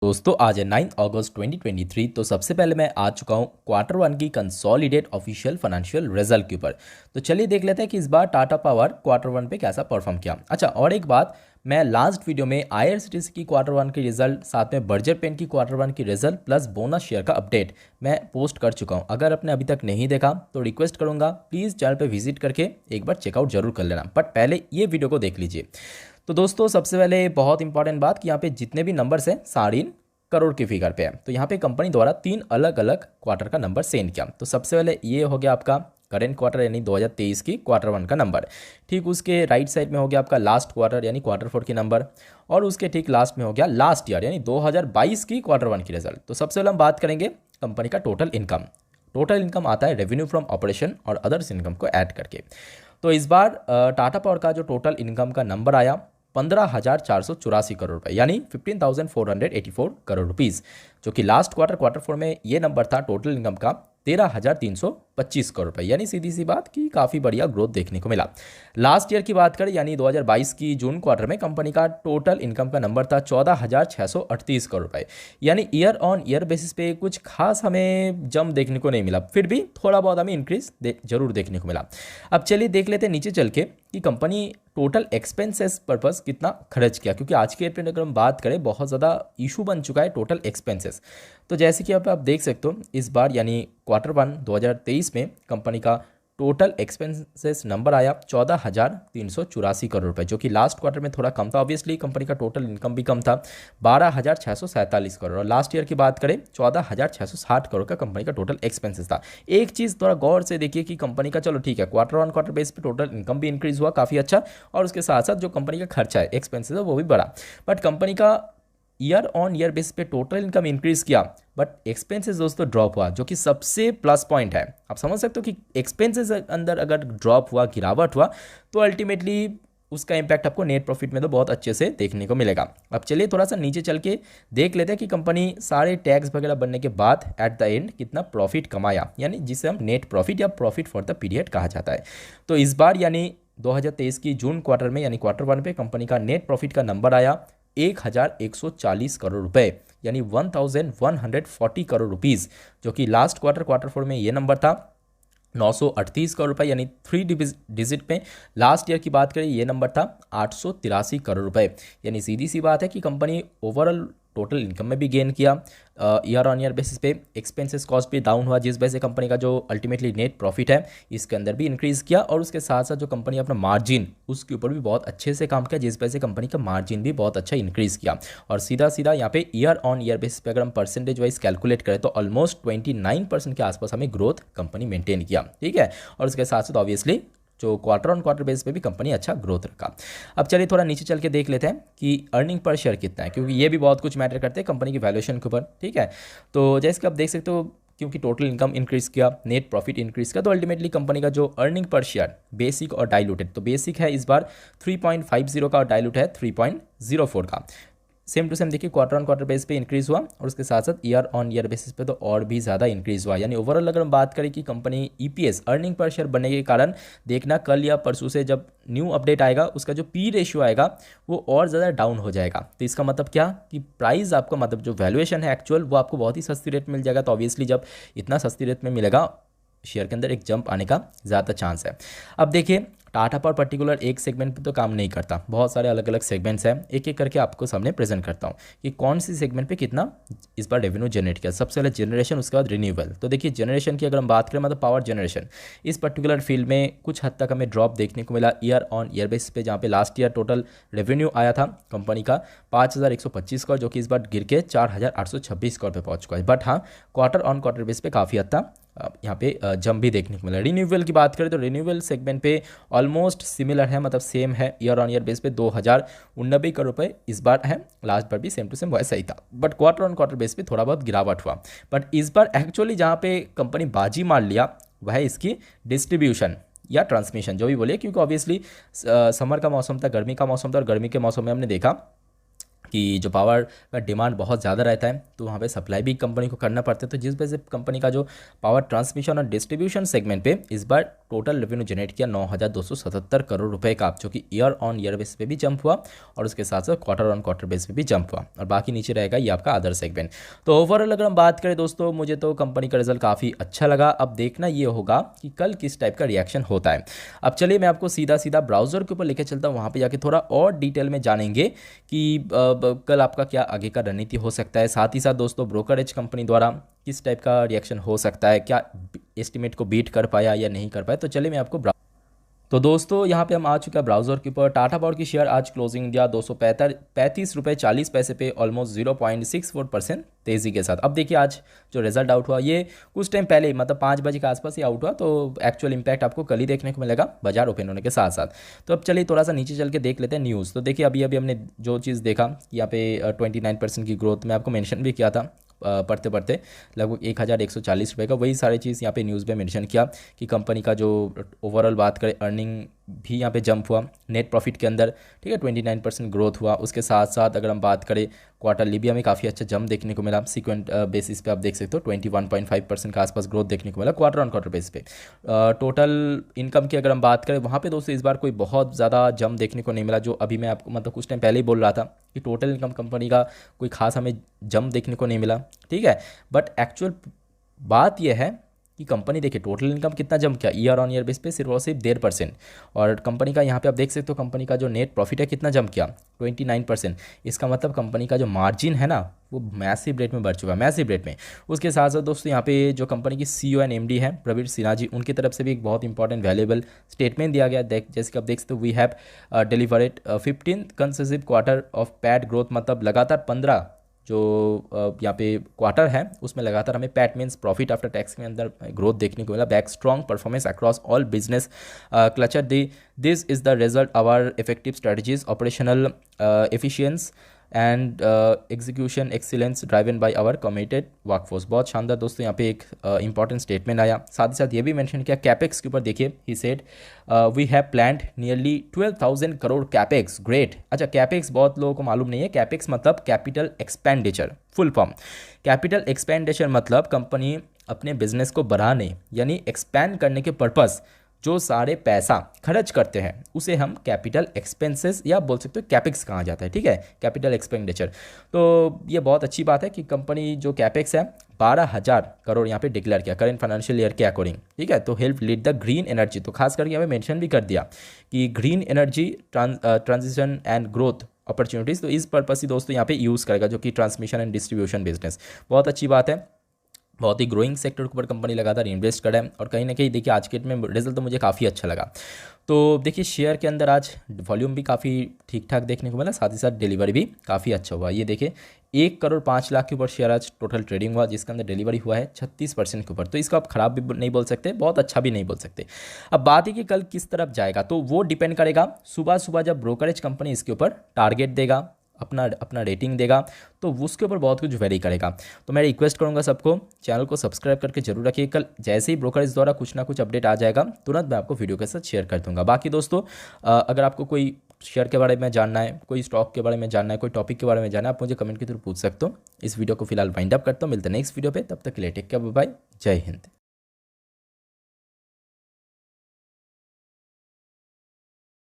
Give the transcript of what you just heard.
दोस्तों आज है 9 अगस्त 2023। तो सबसे पहले मैं आ चुका हूँ क्वार्टर वन की कंसोलिडेट ऑफिशियल फाइनेंशियल रिजल्ट के ऊपर। तो चलिए देख लेते हैं कि इस बार टाटा पावर क्वार्टर वन पे कैसा परफॉर्म किया। अच्छा, और एक बात, मैं लास्ट वीडियो में आईआरसीटीसी की क्वार्टर वन की रिजल्ट, साथ में बर्जर पेन की क्वार्टर वन की रिजल्ट प्लस बोनस शेयर का अपडेट मैं पोस्ट कर चुका हूँ। अगर आपने अभी तक नहीं देखा तो रिक्वेस्ट करूँगा प्लीज़ चैनल पर विजिट करके एक बार चेकआउट जरूर कर लेना, बट पहले ये वीडियो को देख लीजिए। तो दोस्तों सबसे पहले बहुत इंपॉर्टेंट बात कि यहाँ पे जितने भी नंबर्स हैं 3.5 करोड़ की फिगर पे है। तो यहाँ पे कंपनी द्वारा 3 अलग अलग क्वार्टर का नंबर सेंड किया। तो सबसे पहले ये हो गया आपका करेंट क्वार्टर यानी 2023 की क्वार्टर वन का नंबर। ठीक उसके राइट साइड में हो गया आपका लास्ट क्वार्टर यानी क्वार्टर फोर की नंबर, और उसके ठीक लास्ट में हो गया लास्ट ईयर यानी 2022 की क्वार्टर वन की रिजल्ट। तो सबसे पहले हम बात करेंगे कंपनी का टोटल इनकम। टोटल इनकम आता है रेवेन्यू फ्रॉम ऑपरेशन और अदर्स इनकम को ऐड करके। तो इस बार टाटा पावर का जो टोटल इनकम का नंबर आया 15,484 करोड़ रुपए यानी 15,484 करोड़ रुपीज़, जो कि लास्ट क्वार्टर फोर में ये नंबर था टोटल इनकम का 13,325 करोड़ रुपए, यानी सीधी सी बात कि काफ़ी बढ़िया ग्रोथ देखने को मिला। लास्ट ईयर की बात करें यानी 2022 की जून क्वार्टर में कंपनी का टोटल इनकम का नंबर था 14,638 करोड़ रुपए, यानी ईयर ऑन ईयर बेसिस पे कुछ खास हमें जम देखने को नहीं मिला, फिर भी थोड़ा बहुत हमें इंक्रीज जरूर देखने को मिला। अब चलिए देख लेते हैं नीचे चल के कि कंपनी टोटल एक्सपेंसेस पर्पस कितना खर्च किया, क्योंकि आज के डेट में अगर हम बात करें बहुत ज़्यादा इशू बन चुका है टोटल एक्सपेंसेस। तो जैसे कि आप देख सकते हो इस बार यानी क्वार्टर वन 2023 में कंपनी का टोटल एक्सपेंसेस नंबर आया 14,384 करोड़ रुपए, जो कि लास्ट क्वार्टर में थोड़ा कम था। ऑब्वियसली कंपनी का टोटल इनकम भी कम था 12,647 करोड़, और लास्ट ईयर की बात करें 14,660 करोड़ का कंपनी का टोटल एक्सपेंसेस था। एक चीज़ थोड़ा गौर से देखिए कि कंपनी का चलो ठीक है क्वार्टर ऑन क्वार्टर बेस पे टोटल इनकम भी इंक्रीज हुआ काफ़ी अच्छा, और उसके साथ साथ जो कंपनी का खर्चा है एक्सपेंसेस है वो भी बढ़ा, बट कंपनी का ईयर ऑन ईयर बेस पे टोटल इनकम इंक्रीज किया बट एक्सपेंसेस दोस्तों ड्रॉप हुआ, जो कि सबसे प्लस पॉइंट है। आप समझ सकते हो कि एक्सपेंसेस अंदर अगर ड्रॉप हुआ, गिरावट हुआ, तो अल्टीमेटली उसका इंपैक्ट आपको नेट प्रॉफिट में तो बहुत अच्छे से देखने को मिलेगा। अब चलिए थोड़ा सा नीचे चल के देख लेते हैं कि कंपनी सारे टैक्स वगैरह बनने के बाद एट द एंड कितना प्रॉफिट कमाया, यानी जिसे हम नेट प्रॉफिट या प्रॉफिट फॉर द पीरियड कहा जाता है। तो इस बार यानी 2023 की जून क्वार्टर में यानी क्वार्टर वन पे कंपनी का नेट प्रॉफिट का नंबर आया 1,140 करोड़ रुपए यानी 1,140 करोड़ रुपीज़, जो कि लास्ट क्वार्टर फोर में ये नंबर था 938 करोड़ रुपए यानी 3 डिजिट में। लास्ट ईयर की बात करें ये नंबर था 883 करोड़ रुपए, यानी सीधी सी बात है कि कंपनी ओवरऑल टोटल इनकम में भी गेन किया, ईयर ऑन ईयर बेसिस पे एक्सपेंसेस कॉस्ट भी डाउन हुआ, जिस वजह से कंपनी का जो अल्टीमेटली नेट प्रॉफिट है इसके अंदर भी इंक्रीज़ किया, और उसके साथ साथ जो कंपनी अपना मार्जिन उसके ऊपर भी बहुत अच्छे से काम किया, जिस वजह से कंपनी का मार्जिन भी बहुत अच्छा इंक्रीज़ किया। और सीधा सीधा यहाँ पे ईयर ऑन ईयर बेसिस पे अगर हम परसेंटेज वाइज कैलकुलेट करें तो ऑलमोस्ट 29% के आसपास हमें ग्रोथ कंपनी मेंटेन किया, ठीक है। और उसके साथ साथ ऑब्वियसली जो क्वार्टर ऑन क्वार्टर बेस पे भी कंपनी अच्छा ग्रोथ रखा। अब चलिए थोड़ा नीचे चल के देख लेते हैं कि अर्निंग पर शेयर कितना है, क्योंकि ये भी बहुत कुछ मैटर करते हैं कंपनी की वैल्यूएशन के ऊपर, ठीक है। तो जैसे कि आप देख सकते हो क्योंकि टोटल इनकम इंक्रीज किया, नेट प्रॉफिट इंक्रीज किया, तो अल्टीमेटली कंपनी का जो अर्निंग पर शेयर बेसिक और डाइल्यूटेड, तो बेसिक है इस बार 3.50 का और डाइल्यूट है 3.04 का। सेम टू सेम देखिए क्वार्टर ऑन क्वार्टर बेस पे इंक्रीज हुआ, और उसके साथ साथ ईयर ऑन ईयर बेसिस पे तो और भी ज़्यादा इंक्रीज हुआ। यानी ओवरऑल अगर हम बात करें कि company EPS earning per share बनने के कारण देखना कल या परसों से जब न्यू अपडेट आएगा उसका जो पी रेशियो आएगा वो और ज़्यादा डाउन हो जाएगा। तो इसका मतलब क्या कि प्राइस आपका मतलब जो वैल्यूएशन है एक्चुअल वो आपको बहुत ही सस्ती रेट मिल जाएगा। तो ऑब्वियसली जब इतना सस्ती रेट में मिलेगा शेयर के अंदर एक जंप आने का ज़्यादा चांस है। अब देखिए टाटा पावर पर्टिकुलर एक सेगमेंट पे तो काम नहीं करता, बहुत सारे अलग अलग सेगमेंट्स हैं, एक एक करके आपको सामने प्रेजेंट करता हूँ कि कौन सी सेगमेंट पे कितना इस बार रेवेन्यू जनरेट किया। सबसे पहले जनरेशन, उसके बाद रिन्यूएबल। तो देखिए जनरेशन की अगर हम बात करें मतलब पावर जनरेशन, इस पर्टिकुलर फील्ड में कुछ हद तक हमें ड्रॉप देखने को मिला ईयर ऑन ईयर बेसिस पे, जहाँ पे लास्ट ईयर टोटल रेवेन्यू आया था कंपनी का 5,125 करोड़, जो कि इस बार गिर के 4,826 करोड़ पे पहुँच चुका है। बट हाँ क्वार्टर ऑन क्वार्टर बेस पे काफ़ी हद तक यहाँ पे जंप भी देखने को मिला। रिन्यूएबल की बात करें तो रिन्यूएबल सेगमेंट पे ऑलमोस्ट सिमिलर है, मतलब सेम है, ईयर ऑन ईयर बेस पे 2,089 करोड़ रुपए इस बार है, लास्ट बार भी सेम टू सेम वैसा ही था, but quarter on quarter base पे थोड़ा बहुत गिरावट हुआ। बट इस बार एक्चुअली जहाँ पे कंपनी बाजी मार लिया वह है इसकी डिस्ट्रीब्यूशन या ट्रांसमिशन, जो भी बोलिए, क्योंकि ऑब्वियसली समर का मौसम था, गर्मी का मौसम था, और गर्मी के मौसम में हमने देखा कि जो पावर का डिमांड बहुत ज़्यादा रहता है तो वहाँ पे सप्लाई भी कंपनी को करना पड़ता है। तो जिस वजह से कंपनी का जो पावर ट्रांसमिशन और डिस्ट्रीब्यूशन सेगमेंट पे इस बार टोटल रेवेन्यू जनरेट किया 9,277 करोड़ रुपए का, जो कि ईयर ऑन ईयर बेस पे भी जंप हुआ और उसके साथ साथ क्वार्टर ऑन क्वार्टर बेस पे भी जंप हुआ, और बाकी नीचे रहेगा ये आपका अदर सेगमेंट। तो ओवरऑल अगर हम बात करें दोस्तों, मुझे तो कंपनी का रिजल्ट काफ़ी अच्छा लगा। अब देखना ये होगा कि कल किस टाइप का रिएक्शन होता है। अब चलिए मैं आपको सीधा सीधा ब्राउज़र के ऊपर लेके चलता हूँ, वहाँ पे जाके थोड़ा और डिटेल में जानेंगे कि कल आपका क्या आगे का रणनीति हो सकता है। साथ ही साथ दोस्तों ब्रोकरेज कंपनी द्वारा किस टाइप का रिएक्शन हो सकता है, क्या एस्टिमेट को बीट कर पाया या नहीं कर पाया। तो चलिए मैं आपको तो दोस्तों यहाँ पे हम आ चुका है ब्राउज़र के ऊपर। टाटा पावर की शेयर आज क्लोजिंग दिया 235.40 रुपये, ऑलमोस्ट 0.64% तेज़ी के साथ। अब देखिए आज जो रिजल्ट आउट हुआ ये कुछ टाइम पहले मतलब 5 बजे के आसपास ही आउट हुआ, तो एक्चुअल इंपैक्ट आपको कल ही देखने को मिलेगा बाजार ओपन होने के साथ साथ। तो अब चलिए थोड़ा सा नीचे चल के देख लेते हैं न्यूज़। तो देखिए अभी अभी हमने जो चीज़ देखा कि यहाँ पे 29% की ग्रोथ मैं आपको मेंशन भी किया था पढ़ते पढ़ते, लगभग 1,140 रुपये का, वही सारी चीज़ यहाँ पे न्यूज़ में मेंशन किया कि कंपनी का जो ओवरऑल बात करें अर्निंग भी यहाँ पे जंप हुआ, नेट प्रॉफिट के अंदर, ठीक है, 29% ग्रोथ हुआ। उसके साथ साथ अगर हम बात करें क्वार्टरली भी हमें काफ़ी अच्छा जंप देखने को मिला। सीक्वेंट बेसिस पे आप देख सकते हो 21.5% के आसपास ग्रोथ देखने को मिला क्वार्टर ऑन क्वार्टर बेस पे। टोटल इनकम की अगर हम बात करें वहाँ पे दोस्तों इस बार कोई बहुत ज़्यादा जंप देखने को नहीं मिला, जो अभी मैं आपको मतलब कुछ टाइम पहले ही बोल रहा था कि टोटल इनकम कंपनी का कोई खास हमें जंप देखने को नहीं मिला, ठीक है। बट एक्चुअल बात यह है कि कंपनी देखिए टोटल इनकम कितना जंप किया ईयर ऑन ईयर बेस पे, सिर्फ और सिर्फ 1.5%। और कंपनी का यहाँ पे आप देख सकते हो कंपनी का जो नेट प्रॉफिट है कितना जंप किया 29%। इसका मतलब कंपनी का जो मार्जिन है ना वो मैसिव रेट में बढ़ चुका है, मैसिव रेट में। उसके साथ साथ दोस्तों यहाँ पे जो कंपनी की CEO एंड MD है प्रवीण सिन्हा जी, उनकी तरफ से भी एक बहुत इंपॉर्टेंट वैल्यूएबल स्टेटमेंट दिया गया। जैसे कि आप देख सकते हो we have delivered 15th consecutive quarter of PAT growth, मतलब लगातार 15 जो यहाँ पे क्वार्टर है उसमें लगातार हमें PAT means profit after tax के अंदर ग्रोथ देखने को मिला। Back strong performance across all business culture this is the result our effective strategies operational efficiency and execution excellence driven by our committed workforce. बहुत शानदार दोस्तों यहाँ पे एक इंपॉर्टेंट स्टेटमेंट आया। साथ ही साथ ये भी मेंशन किया कैपेक्स के ऊपर, देखिए he said we have planned nearly 12,000 crore capex. Great. अच्छा, कैपेक्स बहुत लोगों को मालूम नहीं है, कैपेक्स मतलब capital expenditure, full form. Capital expenditure मतलब कंपनी अपने बिजनेस को बढ़ाने यानी एक्सपैंड करने के पर्पस जो सारे पैसा खर्च करते हैं उसे हम कैपिटल एक्सपेंसेस या बोल सकते हो कैपेक्स कहा जाता है, ठीक है, कैपिटल एक्सपेंडिचर। तो ये बहुत अच्छी बात है कि कंपनी जो कैपेक्स है 12,000 करोड़ यहाँ पे डिक्लेयर किया करेंट फाइनेंशियल ईयर के अकॉर्डिंग, ठीक है। तो help lead the green energy, तो खास करके हमें मेंशन भी कर दिया कि green energy transition and growth opportunities, तो इस पर्पस ही दोस्तों यहाँ पे यूज़ करेगा, जो कि ट्रांसमिशन एंड डिस्ट्रीब्यूशन बिजनेस। बहुत अच्छी बात है, बहुत ही ग्रोइंग सेक्टर के ऊपर कंपनी लगातार इन्वेस्ट कर रहा है। और कहीं ना कहीं देखिए आज के डेट में रिजल्ट तो मुझे काफ़ी अच्छा लगा। तो देखिए शेयर के अंदर आज वॉल्यूम भी काफ़ी ठीक ठाक देखने को मिला, साथ ही साथ डिलीवरी भी काफ़ी अच्छा हुआ। ये देखिए 1,05,00,000 के ऊपर शेयर आज टोटल ट्रेडिंग हुआ, जिसके अंदर डिलीवरी हुआ है 36% के ऊपर। तो इसको आप खराब भी नहीं बोल सकते, बहुत अच्छा भी नहीं बोल सकते। अब बात है कि कल किस तरफ जाएगा, तो वो डिपेंड करेगा सुबह सुबह जब ब्रोकरेज कंपनी इसके ऊपर टारगेट देगा, अपना रेटिंग देगा, तो उसके ऊपर बहुत कुछ वेरी करेगा। तो मैं रिक्वेस्ट करूंगा सबको चैनल को सब्सक्राइब करके जरूर रखिए। कल जैसे ही ब्रोकरेज द्वारा कुछ ना कुछ अपडेट आ जाएगा तुरंत मैं आपको वीडियो के साथ शेयर कर दूंगा। बाकी दोस्तों अगर आपको कोई शेयर के बारे में जानना है, कोई स्टॉक के बारे में जानना है, कोई टॉपिक के बारे में जानना है, आप मुझे कमेंट के थ्रू पूछ सकते हो। इस वीडियो को फिलहाल वाइंड अप करता हूँ, मिलते हैं नेक्स्ट वीडियो पे, तब तक के लिए टेक केयर, बाय बाय, जय हिंद।